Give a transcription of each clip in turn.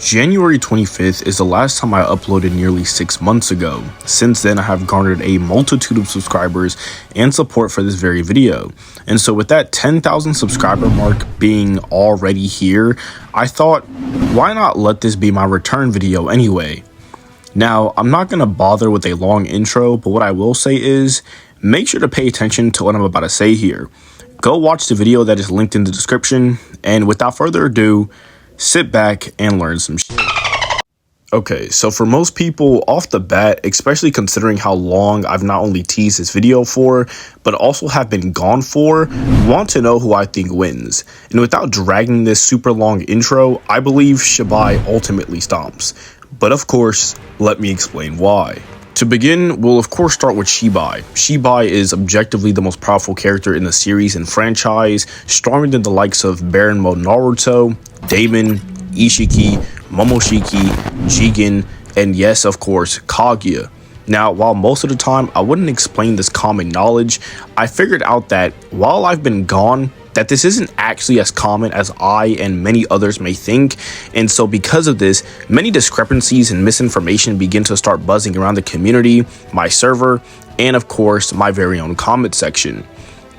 January 25th is the last time I uploaded nearly 6 months ago. Since then, I have garnered a multitude of subscribers and support for this very video. And so with that 10,000 subscriber mark being already here, I thought, why not let this be my return video anyway? Now, I'm not going to bother with a long intro, but what I will say is, make sure to pay attention to what I'm about to say here. Go watch the video that is linked in the description, and without further ado, sit back and learn some shit. Okay, so for most people off the bat, especially considering how long I've not only teased this video for, but also have been gone for, want to know who I think wins. And without dragging this super long intro, I believe Shibai ultimately stomps. But of course, let me explain why. To begin, we'll of course start with Shibai. Shibai is objectively the most powerful character in the series and franchise, stronger than the likes of Baron Mode Naruto, Daemon, Ishiki, Momoshiki, Jigen, and yes, of course, Kaguya. Now, while most of the time I wouldn't explain this common knowledge, I figured out that while I've been gone, that this isn't actually as common as I and many others may think, and so because of this, many discrepancies and misinformation begin to start buzzing around the community, my server, and of course, my very own comment section.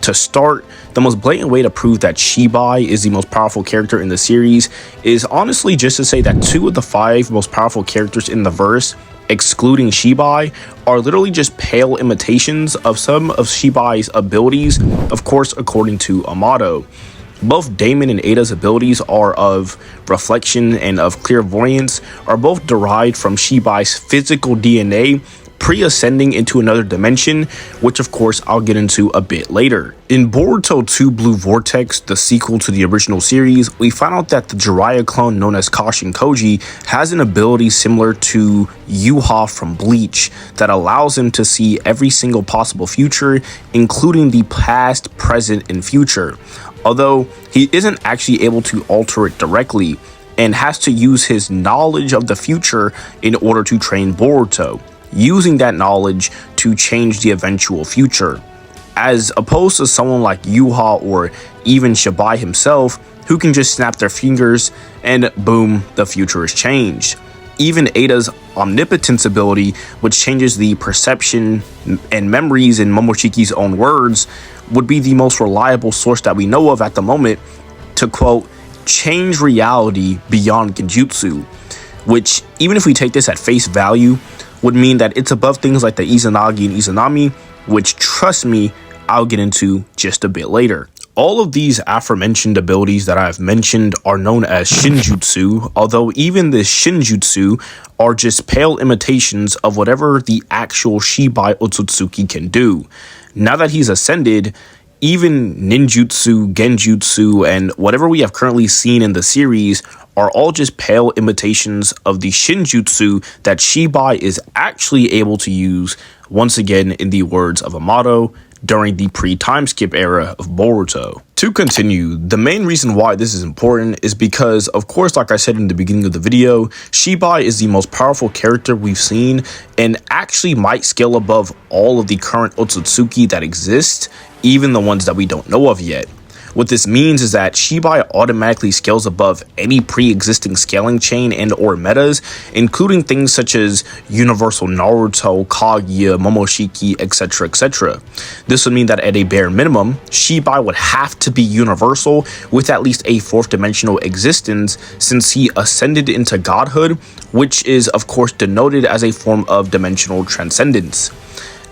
To start, the most blatant way to prove that Shibai is the most powerful character in the series is honestly just to say that 2 of the 5 most powerful characters in the verse, excluding Shibai, are literally just pale imitations of some of Shibai's abilities, of course according to Amato. Both Daemon and Ada's abilities are of reflection and of clairvoyance, are both derived from Shibai's physical DNA, pre-ascending into another dimension, which of course I'll get into a bit later. In Boruto 2 Blue Vortex, the sequel to the original series, we find out that the Jiraiya clone known as Kashin Koji has an ability similar to Yuha from Bleach that allows him to see every single possible future, including the past, present, and future. Although he isn't actually able to alter it directly and has to use his knowledge of the future in order to train Boruto, using that knowledge to change the eventual future, as opposed to someone like Yuha or even Shibai himself, who can just snap their fingers and boom, the future is changed. Even Ada's omnipotence ability, which changes the perception and memories in Momoshiki's own words, would be the most reliable source that we know of at the moment to, quote, change reality beyond genjutsu, which, even if we take this at face value, would mean that it's above things like the Izanagi and Izanami, which, trust me, I'll get into just a bit later. All of these aforementioned abilities that I've mentioned are known as Shinjutsu, although even the Shinjutsu are just pale imitations of whatever the actual Shibai Otsutsuki can do. Now that he's ascended, even ninjutsu, genjutsu, and whatever we have currently seen in the series are all just pale imitations of the Shinjutsu that Shibai is actually able to use, once again in the words of Amato, during the pre-time skip era of Boruto. To continue, the main reason why this is important is because, of course, like I said in the beginning of the video, Shibai is the most powerful character we've seen and actually might scale above all of the current Otsutsuki that exist, even the ones that we don't know of yet. What this means is that Shibai automatically scales above any pre-existing scaling chain and or metas, including things such as Universal Naruto, Kaguya, Momoshiki, etc, etc. This would mean that at a bare minimum, Shibai would have to be universal with at least a 4th dimensional existence since he ascended into godhood, which is of course denoted as a form of dimensional transcendence.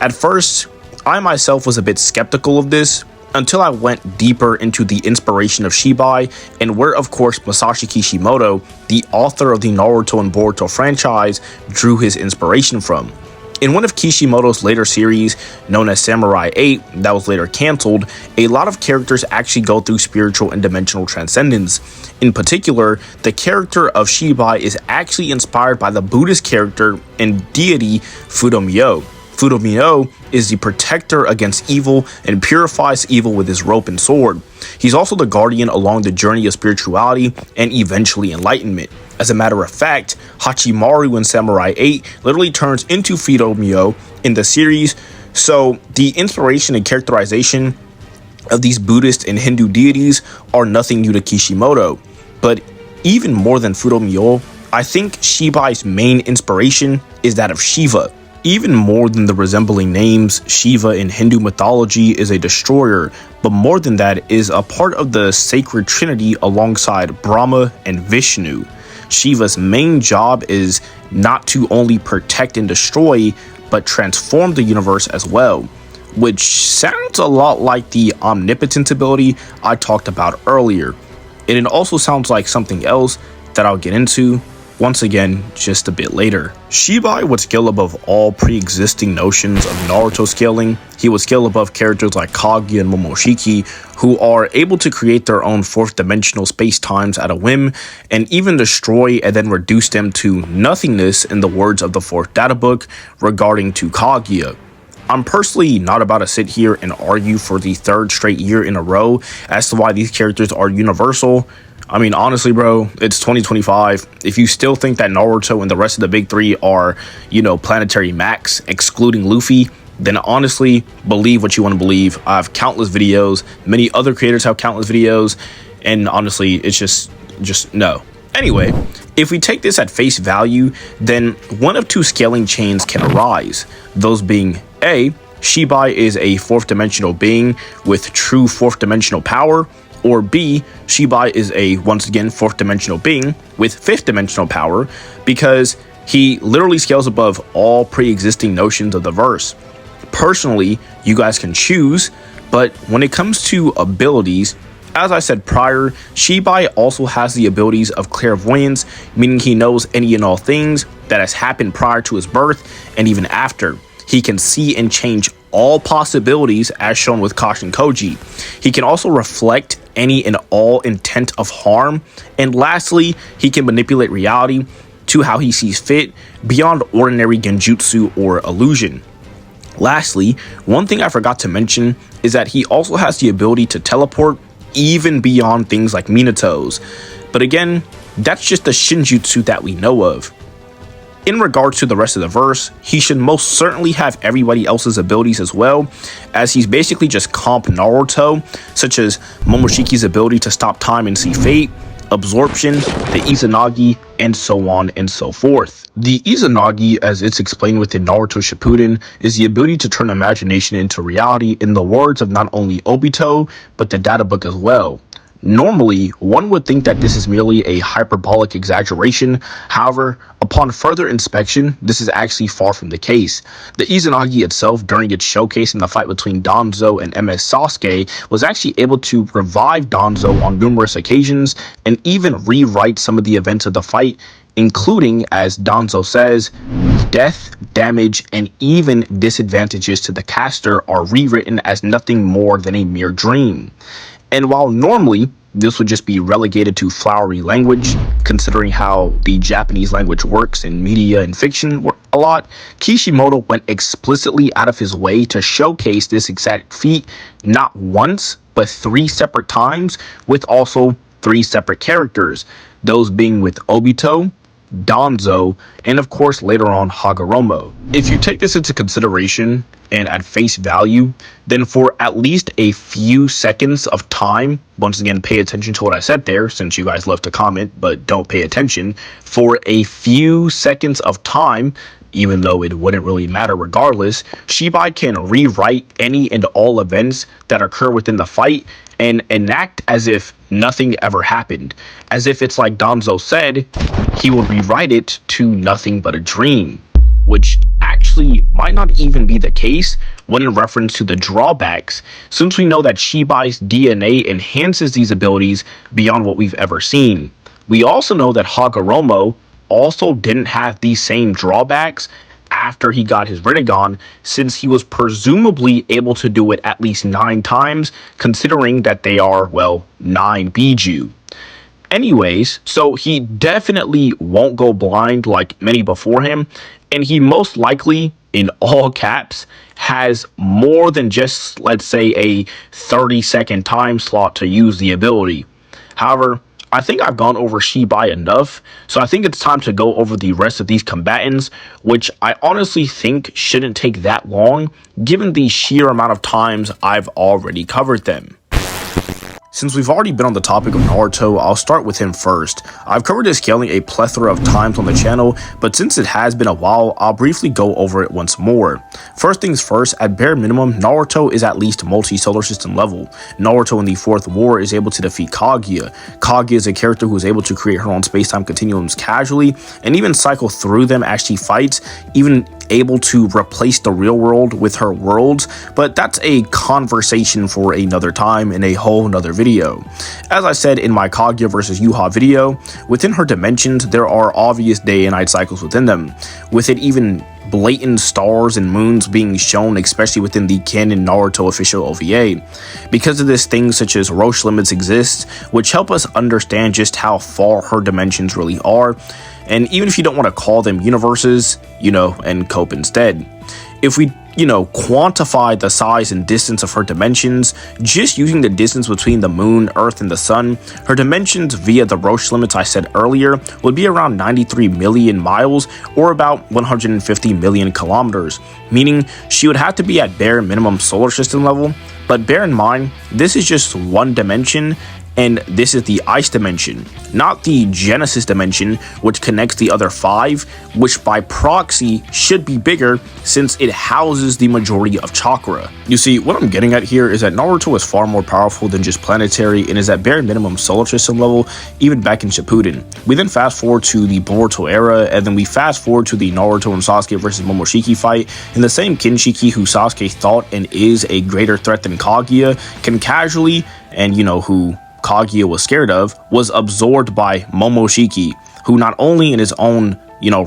At first, I myself was a bit skeptical of this, until I went deeper into the inspiration of Shibai and where, of course, Masashi Kishimoto, the author of the Naruto and Boruto franchise, drew his inspiration from. In one of Kishimoto's later series, known as Samurai 8, that was later cancelled, a lot of characters actually go through spiritual and dimensional transcendence. In particular, the character of Shibai is actually inspired by the Buddhist character and deity Fudomyo. Fudomyo is the protector against evil and purifies evil with his rope and sword. He's also the guardian along the journey of spirituality and eventually enlightenment. As a matter of fact, Hachimaru in Samurai 8 literally turns into Fudomyo in the series, so the inspiration and characterization of these Buddhist and Hindu deities are nothing new to Kishimoto. But even more than Fudomyo, I think Shibai's main inspiration is that of Shiva. Even more than the resembling names, Shiva in Hindu mythology is a destroyer, but more than that is a part of the sacred trinity alongside Brahma and Vishnu. Shiva's main job is not to only protect and destroy, but transform the universe as well, which sounds a lot like the omnipotence ability I talked about earlier. And it also sounds like something else that I'll get into once again just a bit later. Shibai would scale above all pre-existing notions of Naruto scaling. He would scale above characters like Kaguya and Momoshiki, who are able to create their own fourth dimensional space-times at a whim, and even destroy and then reduce them to nothingness in the words of the fourth data book regarding to Kaguya. I'm personally not about to sit here and argue for the third straight year in a row as to why these characters are universal. I mean, honestly, bro, it's 2025. If you still think that Naruto and the rest of the big three are, planetary max, excluding Luffy, then honestly, believe what you want to believe. I have countless videos. Many other creators have countless videos. And honestly, it's just no. Anyway, if we take this at face value, then one of two scaling chains can arise. Those being A, Shibai is a fourth dimensional being with true fourth dimensional power, or B, Shibai is a, once again, fourth dimensional being with fifth dimensional power because he literally scales above all pre-existing notions of the verse. Personally, you guys can choose, but when it comes to abilities, as I said prior, Shibai also has the abilities of clairvoyance, meaning he knows any and all things that has happened prior to his birth and even after. He can see and change all possibilities as shown with Kashin Koji. He can also reflect any and all intent of harm. And lastly, he can manipulate reality to how he sees fit beyond ordinary genjutsu or illusion. Lastly, one thing I forgot to mention is that he also has the ability to teleport even beyond things like Minato's. But again, that's just the shinjutsu that we know of. In regards to the rest of the verse, he should most certainly have everybody else's abilities as well, as he's basically just comp Naruto, such as Momoshiki's ability to stop time and see fate, absorption, the Izanagi, and so on and so forth. The Izanagi, as it's explained within Naruto Shippuden, is the ability to turn imagination into reality in the words of not only Obito, but the data book as well. Normally, one would think that this is merely a hyperbolic exaggeration. However, upon further inspection, this is actually far from the case. The Izanagi itself, during its showcase in the fight between Danzo and MS Sasuke, was actually able to revive Danzo on numerous occasions and even rewrite some of the events of the fight, including, as Danzo says, death, damage, and even disadvantages to the caster are rewritten as nothing more than a mere dream. And while normally this would just be relegated to flowery language, considering how the Japanese language works in media and fiction a lot, Kishimoto went explicitly out of his way to showcase this exact feat not once, but 3 separate times, with also 3 separate characters, those being with Obito, Danzo, and of course later on Hagoromo. If you take this into consideration and at face value, then for at least a few seconds of time, once again pay attention to what I said there since you guys love to comment but don't pay attention, for a few seconds of time, even though it wouldn't really matter regardless, Shibai can rewrite any and all events that occur within the fight and enact as if nothing ever happened. As if it's like Danzo said, he will rewrite it to nothing but a dream, which actually might not even be the case when in reference to the drawbacks, since we know that Shibai's DNA enhances these abilities beyond what we've ever seen. We also know that Hagoromo also didn't have these same drawbacks after he got his Rinnegan, since he was presumably able to do it at least 9 times, considering that they are, well, 9 Biju. Anyways, so he definitely won't go blind like many before him, and he most likely, in all caps, has more than just, let's say, a 30-second time slot to use the ability. However, I think I've gone over Shibai enough, so I think it's time to go over the rest of these combatants, which I honestly think shouldn't take that long, given the sheer amount of times I've already covered them. Since we've already been on the topic of Naruto, I'll start with him first. I've covered his scaling a plethora of times on the channel, but since it has been a while, I'll briefly go over it once more. First things first, at bare minimum, Naruto is at least multi-solar system level. Naruto in the Fourth War is able to defeat Kaguya. Kaguya is a character who is able to create her own space-time continuums casually, and even cycle through them as she fights, even able to replace the real world with her worlds, but that's a conversation for another time in a whole nother video. As I said in my Kaguya vs Yuha video, within her dimensions there are obvious day and night cycles within them, with it even blatant stars and moons being shown, especially within the canon Naruto official OVA. Because of this, things such as Roche limits exist, which help us understand just how far her dimensions really are, and even if you don't want to call them universes, and cope instead. If we, quantify the size and distance of her dimensions, just using the distance between the moon, earth, and the sun, her dimensions via the Roche limits I said earlier would be around 93 million miles, or about 150 million kilometers, meaning she would have to be at bare minimum solar system level. But bear in mind, this is just one dimension, and this is the ice dimension, not the Genesis dimension, which connects the other 5, which by proxy should be bigger since it houses the majority of chakra. You see, what I'm getting at here is that Naruto is far more powerful than just planetary and is at bare minimum solar system level, even back in Shippuden. We then fast forward to the Boruto era, and then we fast forward to the Naruto and Sasuke versus Momoshiki fight, and the same Kinshiki who Sasuke thought and is a greater threat than Kaguya can casually, and who Kaguya was scared of, was absorbed by Momoshiki, who not only in his own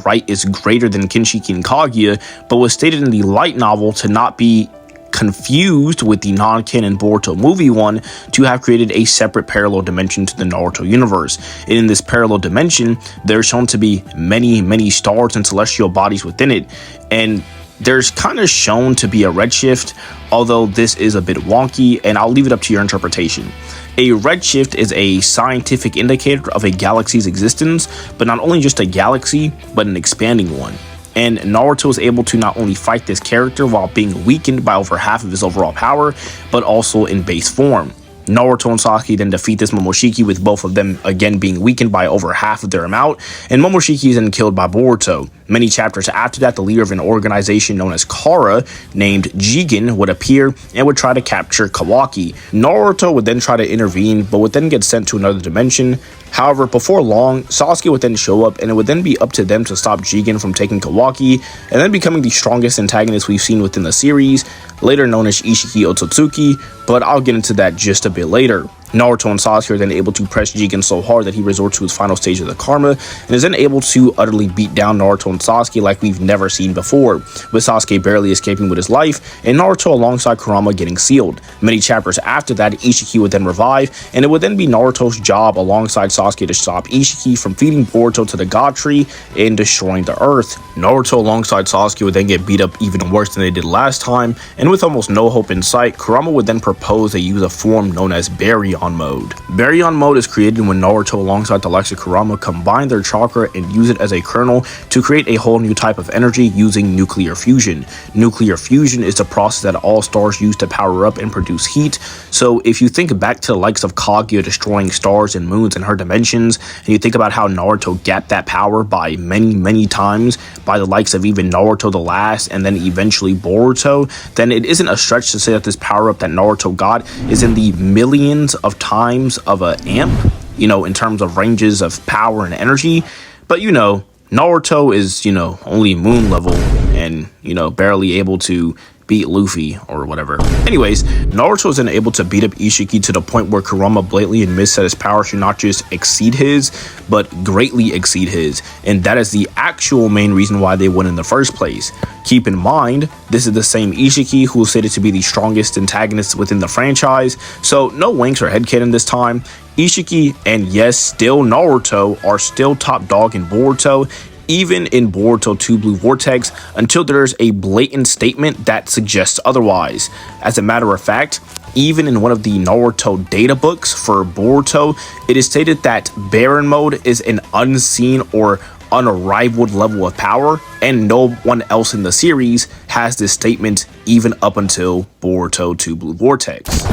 right is greater than Kinshiki and Kaguya, but was stated in the light novel to not be confused with the non-canon Boruto movie one, to have created a separate parallel dimension to the Naruto universe. And in this parallel dimension, there's shown to be many stars and celestial bodies within it, and there's kind of shown to be a redshift, although this is a bit wonky, and I'll leave it up to your interpretation. A redshift is a scientific indicator of a galaxy's existence, but not only just a galaxy, but an expanding one. And Naruto is able to not only fight this character while being weakened by over half of his overall power, but also in base form. Naruto and Sasuke then defeat this Momoshiki, with both of them again being weakened by over half of their amount, and Momoshiki is then killed by Boruto. Many chapters after that, the leader of an organization known as Kara, named Jigen, would appear and would try to capture Kawaki. Naruto would then try to intervene, but would then get sent to another dimension. However, before long, Sasuke would then show up, and it would then be up to them to stop Jigen from taking Kawaki, and then becoming the strongest antagonist we've seen within the series, later known as Ishiki Otsutsuki, but I'll get into that just a bit later. Naruto and Sasuke are then able to press Jigen so hard that he resorts to his final stage of the karma, and is then able to utterly beat down Naruto and Sasuke like we've never seen before, with Sasuke barely escaping with his life, and Naruto alongside Kurama getting sealed. Many chapters after that, Ishiki would then revive, and it would then be Naruto's job alongside Sasuke to stop Ishiki from feeding Boruto to the God Tree and destroying the Earth. Naruto alongside Sasuke would then get beat up even worse than they did last time, and with almost no hope in sight, Kurama would then propose they use a form known as Baryon mode. Baryon mode is created when Naruto alongside the likes of Kurama combine their chakra and use it as a kernel to create a whole new type of energy using nuclear fusion. Nuclear fusion is the process that all stars use to power up and produce heat. So if you think back to the likes of Kaguya destroying stars and moons in her dimensions, and you think about how Naruto gapped that power by many times by the likes of even Naruto the Last and then eventually Boruto, then it isn't a stretch to say that this power up that Naruto got is in the millions of times of a amp, in terms of ranges of power and energy. But Naruto is only moon level and barely able to beat Luffy or whatever. Anyways, Naruto is then able to beat up Ishiki to the point where Kurama blatantly admits that his power should not just exceed his, but greatly exceed his, and that is the actual main reason why they won in the first place. Keep in mind, this is the same Ishiki who is stated to be the strongest antagonist within the franchise, so no winks or headcanon this time. Ishiki, and yes, still Naruto, are still top dog in Boruto, even in Boruto 2 Blue Vortex, until there's a blatant statement that suggests otherwise. As a matter of fact, even in one of the Naruto data books for Boruto, it is stated that Baryon mode is an unseen or unrivaled level of power, and no one else in the series has this statement even up until Boruto 2 Blue Vortex.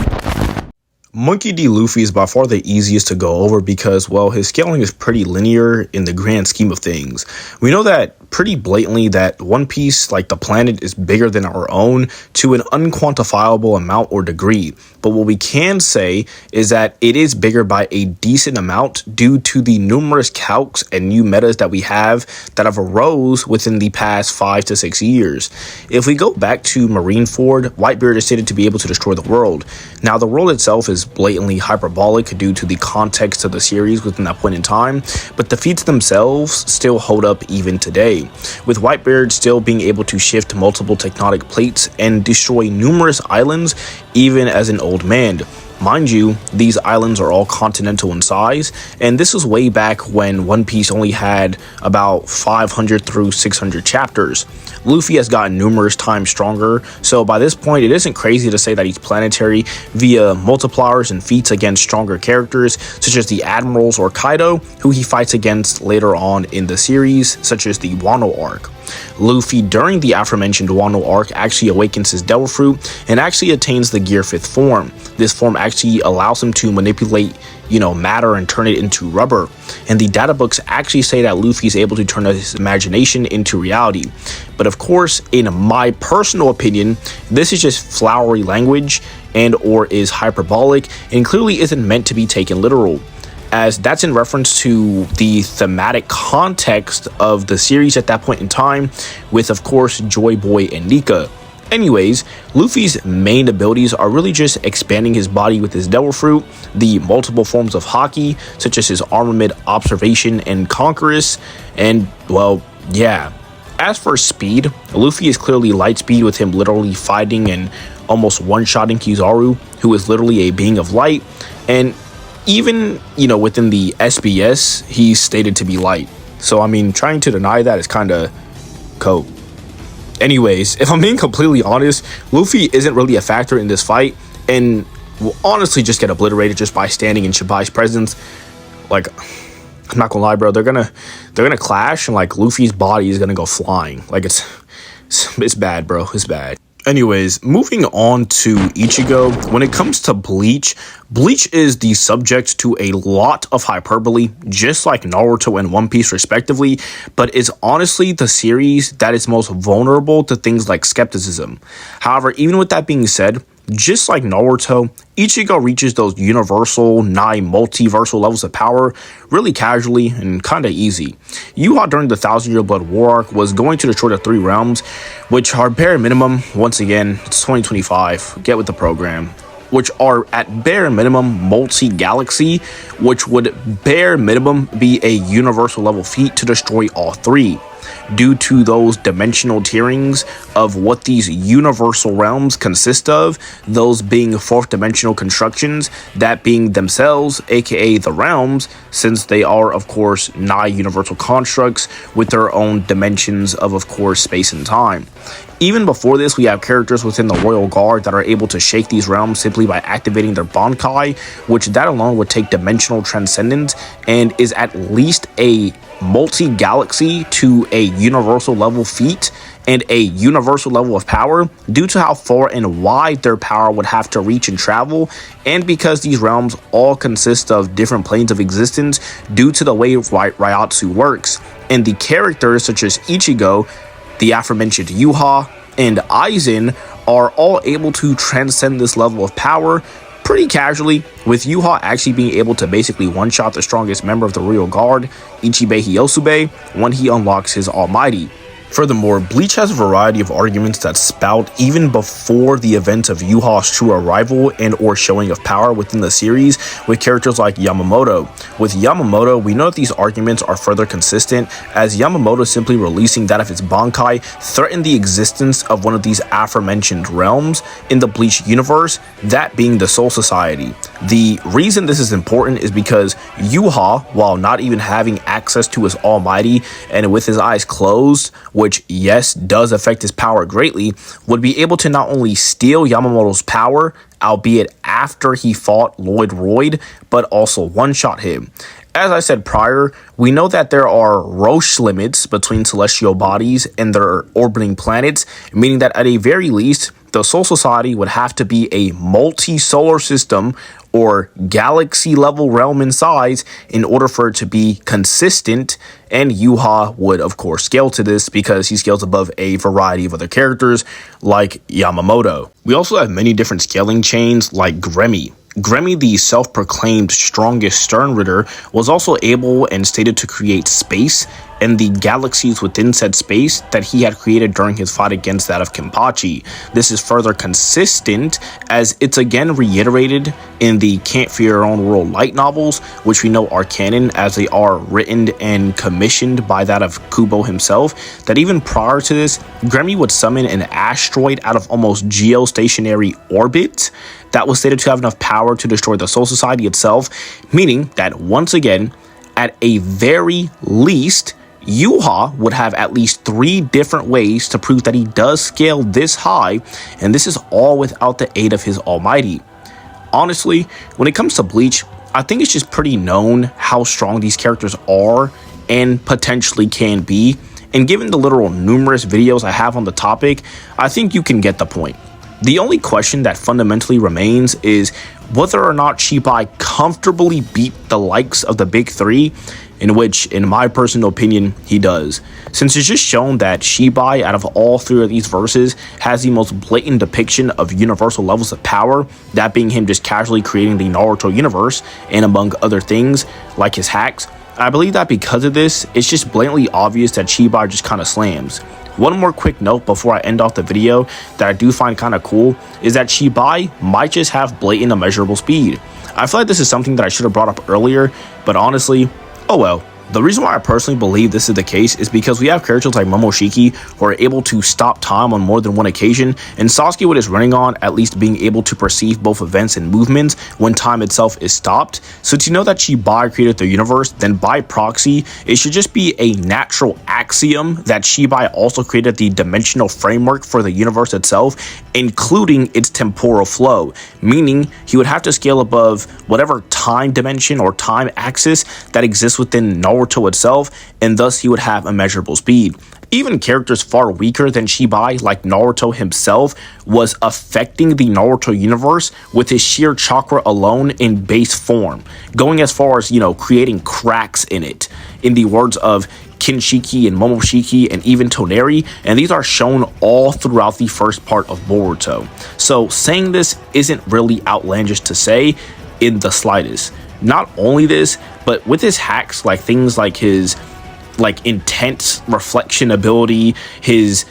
Monkey D. Luffy is by far the easiest to go over because, well, his scaling is pretty linear in the grand scheme of things. We know that pretty blatantly that One Piece, like the planet, is bigger than our own to an unquantifiable amount or degree. But what we can say is that it is bigger by a decent amount due to the numerous calcs and new metas that we have that have arose within the past 5 to 6 years. If we go back to Marineford, Whitebeard is stated to be able to destroy the world. Now, the world itself is blatantly hyperbolic due to the context of the series within that point in time, but the feats themselves still hold up even today, with Whitebeard still being able to shift multiple tectonic plates and destroy numerous islands even as an old man. Mind you, these islands are all continental in size, and this was way back when One Piece only had about 500 through 600 chapters. Luffy has gotten numerous times stronger, so by this point it isn't crazy to say that he's planetary via multipliers and feats against stronger characters such as the Admirals or Kaido, who he fights against later on in the series, such as the Wano arc. Luffy, during the aforementioned Wano arc, actually awakens his Devil Fruit and actually attains the Gear 5th form. This form actually allows him to manipulate, matter and turn it into rubber. And the data books actually say that Luffy is able to turn his imagination into reality. But of course, in my personal opinion, this is just flowery language and or is hyperbolic and clearly isn't meant to be taken literal, as that's in reference to the thematic context of the series at that point in time, with of course Joy Boy and Nika. Anyways, Luffy's main abilities are really just expanding his body with his Devil Fruit, the multiple forms of Haki, such as his Armament, Observation, and Conquerus, and, well, yeah. As for speed, Luffy is clearly light speed, with him literally fighting and almost one-shotting Kizaru, who is literally a being of light, and even, within the SBS, he's stated to be light. So, I mean, trying to deny that is kind of cope. Anyways, if I'm being completely honest, Luffy isn't really a factor in this fight and will honestly just get obliterated just by standing in Shibai's presence. Like, I'm not gonna lie, bro, they're gonna clash and like Luffy's body is gonna go flying. Like it's bad, bro. It's bad. Anyways, moving on to Ichigo. When it comes to Bleach is the subject to a lot of hyperbole, just like Naruto and One Piece respectively, but is honestly the series that is most vulnerable to things like skepticism. However, even with that being said, just like Naruto, Ichigo reaches those universal, nigh multiversal levels of power really casually and kinda easy. Yuha during the 1,000-Year Blood War arc was going to destroy the 3 realms, which are bare minimum, once again, it's 2025, get with the program, which are at bare minimum multi-galaxy, which would bare minimum be a universal level feat to destroy all 3. Due to those dimensional tierings of what these universal realms consist of, those being 4th dimensional constructions, that being themselves, aka the realms, since they are of course nigh universal constructs with their own dimensions of course space and time. Even before this, we have characters within the Royal Guard that are able to shake these realms simply by activating their Bankai, which that alone would take dimensional transcendence and is at least a multi-galaxy to a universal level feat and a universal level of power due to how far and wide their power would have to reach and travel, and because these realms all consist of different planes of existence due to the way Ryotsu works. And the characters such as Ichigo, the aforementioned Yuha, and Aizen are all able to transcend this level of power pretty casually, with Yuha actually being able to basically one-shot the strongest member of the Royal Guard, Ichibei Hyosube, when he unlocks his Almighty. Furthermore, Bleach has a variety of arguments that spout even before the event of Yuha's true arrival and or showing of power within the series, with characters like Yamamoto. With Yamamoto, we know that these arguments are further consistent, as Yamamoto simply releasing that of his Bankai threatened the existence of one of these aforementioned realms in the Bleach universe, that being the Soul Society. The reason this is important is because Yuha, while not even having access to his Almighty and with his eyes closed, which yes does affect his power greatly, would be able to not only steal Yamamoto's power, albeit after he fought Lloyd Royd, but also one-shot him. As I said prior, we know that there are Roche limits between celestial bodies and their orbiting planets, meaning that at a very least, the Soul Society would have to be a multi-solar system or galaxy level realm in size in order for it to be consistent, and Yuha would of course scale to this because he scales above a variety of other characters like Yamamoto. We also have many different scaling chains like Gremmy. Gremmy, the self-proclaimed strongest Stern Ritter, was also able and stated to create space and the galaxies within said space that he had created during his fight against that of Kenpachi. This is further consistent as it's again reiterated in the Can't Fear Your Own World light novels, which we know are canon as they are written and commissioned by that of Kubo himself, that even prior to this, Gremmy would summon an asteroid out of almost geostationary orbit that was stated to have enough power to destroy the Soul Society itself, meaning that once again, at a very least, Yuha would have at least 3 different ways to prove that he does scale this high, and this is all without the aid of his almighty. Honestly, when it comes to Bleach, I think it's just pretty known how strong these characters are and potentially can be, and given the literal numerous videos I have on the topic, I think you can get the point. The only question that fundamentally remains is whether or not Shibai comfortably beat the likes of the big 3, in which, in my personal opinion, he does. Since it's just shown that Shibai, out of all 3 of these verses, has the most blatant depiction of universal levels of power, that being him just casually creating the Naruto universe, and among other things, like his hacks. I believe that because of this, it's just blatantly obvious that Shibai just kind of slams. One more quick note before I end off the video that I do find kind of cool is that Shibai might just have blatant immeasurable speed. I feel like this is something that I should have brought up earlier, but honestly, oh well. The reason why I personally believe this is the case is because we have characters like Momoshiki who are able to stop time on more than one occasion, and Sasuke with his running on at least being able to perceive both events and movements when time itself is stopped. So to know that Shibai created the universe, then by proxy, it should just be a natural axiom that Shibai also created the dimensional framework for the universe itself, including its temporal flow, meaning he would have to scale above whatever time dimension or time axis that exists within Naruto itself, and thus he would have immeasurable speed. Even characters far weaker than Shibai, like Naruto himself, was affecting the Naruto universe with his sheer chakra alone in base form, going as far as, creating cracks in it, in the words of Kinshiki and Momoshiki and even Toneri, and these are shown all throughout the first part of Boruto. So saying this isn't really outlandish to say in the slightest. Not only this, but with his hacks, like things like his intense reflection ability, his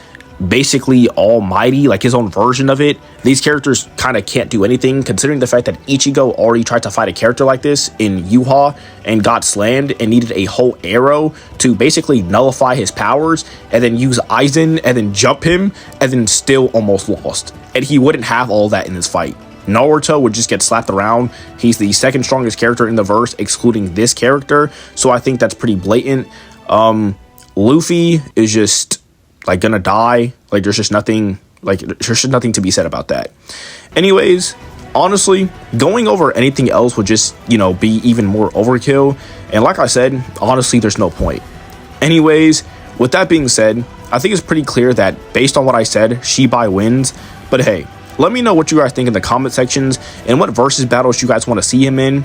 basically almighty, like his own version of it, these characters kind of can't do anything, considering the fact that Ichigo already tried to fight a character like this in Yuha and got slammed and needed a whole arrow to basically nullify his powers, and then use Aizen and then jump him and then still almost lost, and he wouldn't have all that in this fight. Naruto would just get slapped around. He's the second strongest character in the verse, excluding this character, so I think that's pretty blatant. Luffy is just gonna die. There's just nothing to be said about that. Anyways, honestly, going over anything else would just be even more overkill, and like I said, honestly, there's no point. Anyways, with that being said, I think it's pretty clear that based on what I said, Shibai wins. But hey, let me know what you guys think in the comment sections and what versus battles you guys want to see him in.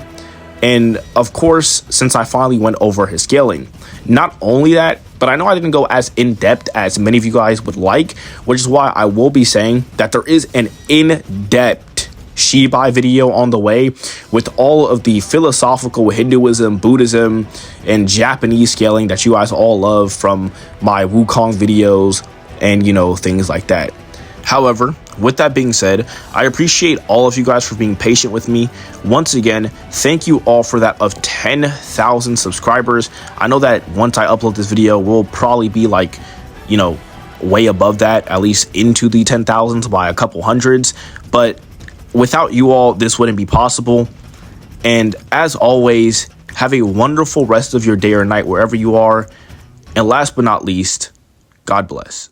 And of course, since I finally went over his scaling, not only that, but I know I didn't go as in-depth as many of you guys would like, which is why I will be saying that there is an in-depth Shibai video on the way with all of the philosophical Hinduism, Buddhism, and Japanese scaling that you guys all love from my Wukong videos and things like that. However, with that being said, I appreciate all of you guys for being patient with me. Once again, thank you all for that of 10,000 subscribers. I know that once I upload this video, we'll probably be way above that, at least into the 10,000s by a couple hundreds. But without you all, this wouldn't be possible. And as always, have a wonderful rest of your day or night wherever you are. And last but not least, God bless.